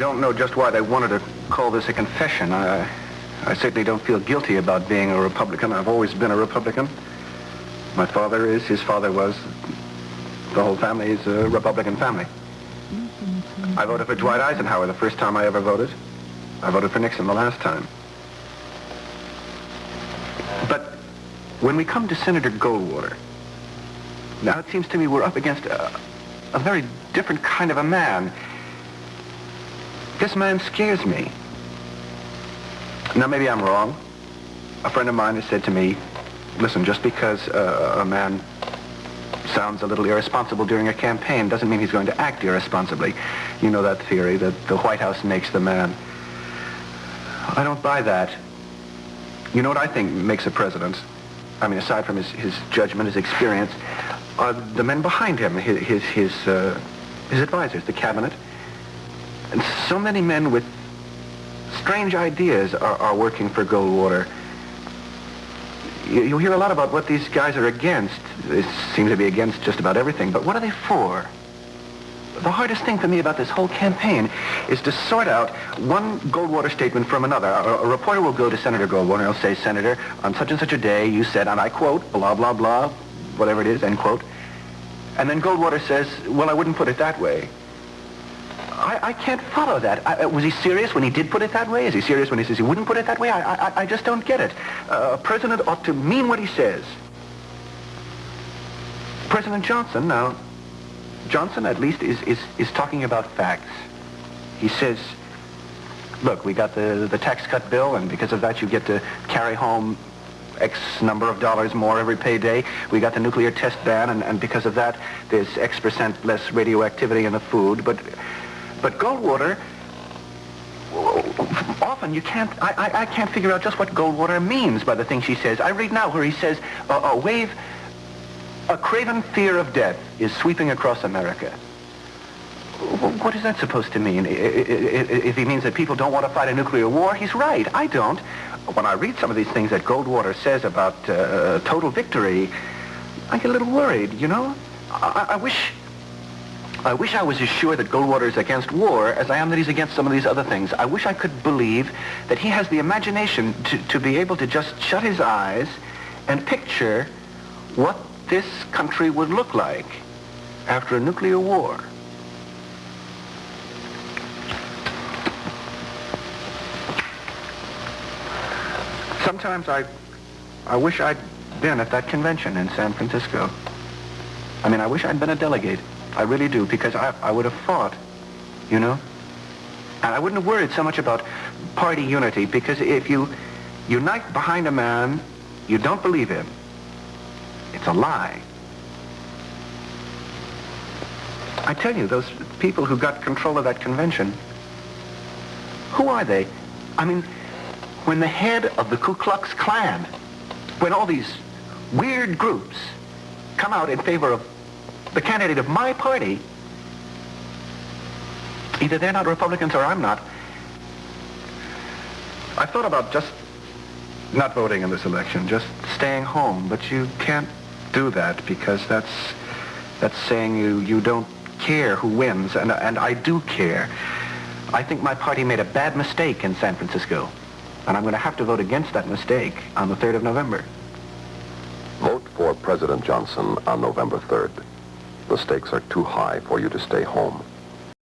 don't know just why they wanted to call this a confession. I certainly don't feel guilty about being a Republican. I've always been a Republican. My father is, his father was. The whole family is a Republican family. I voted for Dwight Eisenhower the first time I ever voted. I voted for Nixon the last time. But when we come to Senator Goldwater, now it seems to me we're up against a very different kind of a man. This man scares me. Now, maybe I'm wrong. A friend of mine has said to me, listen, just because a man sounds a little irresponsible during a campaign doesn't mean he's going to act irresponsibly. You know that theory, that the White House makes the man. I don't buy that. You know what I think makes a president? I mean, aside from his judgment, his experience, are the men behind him, his advisors, the cabinet. And so many men with strange ideas are working for Goldwater. You hear a lot about what these guys are against. They seem to be against just about everything, but what are they for? The hardest thing for me about this whole campaign is to sort out one Goldwater statement from another. A reporter will go to Senator Goldwater and he'll say, Senator, on such and such a day you said, and I quote, blah, blah, blah, whatever it is, end quote. And then Goldwater says, well, I wouldn't put it that way. I can't follow that. Was he serious when he did put it that way? Is he serious when he says he wouldn't put it that way? I just don't get it. A president ought to mean what he says. President Johnson, now, Johnson at least is talking about facts. He says, look, we got the tax cut bill, and because of that you get to carry home X number of dollars more every payday. We got the nuclear test ban, and because of that there's X% less radioactivity in the food. But Goldwater, often you can't, I can't figure out just what Goldwater means by the things she says. I read now where he says, a craven fear of death is sweeping across America. What is that supposed to mean? If he means that people don't want to fight a nuclear war, he's right. I don't. When I read some of these things that Goldwater says about total victory, I get a little worried, you know? I wish I was as sure that Goldwater is against war as I am that he's against some of these other things. I wish I could believe that he has the imagination to be able to just shut his eyes and picture what this country would look like after a nuclear war. Sometimes I wish I'd been at that convention in San Francisco. I mean, I wish I'd been a delegate. I really do, because I would have fought, you know? And I wouldn't have worried so much about party unity, because if you unite behind a man, you don't believe him. It's a lie. I tell you, those people who got control of that convention, who are they? I mean, when the head of the Ku Klux Klan, when all these weird groups come out in favor of the candidate of my party, either they're not Republicans or I'm not. I've thought about just not voting in this election, just staying home, but you can't do that, because that's saying you don't care who wins, and I do care. I think my party made a bad mistake in San Francisco, and I'm going to have to vote against that mistake on the 3rd of November. Vote for President Johnson on November 3rd. The stakes are too high for you to stay home.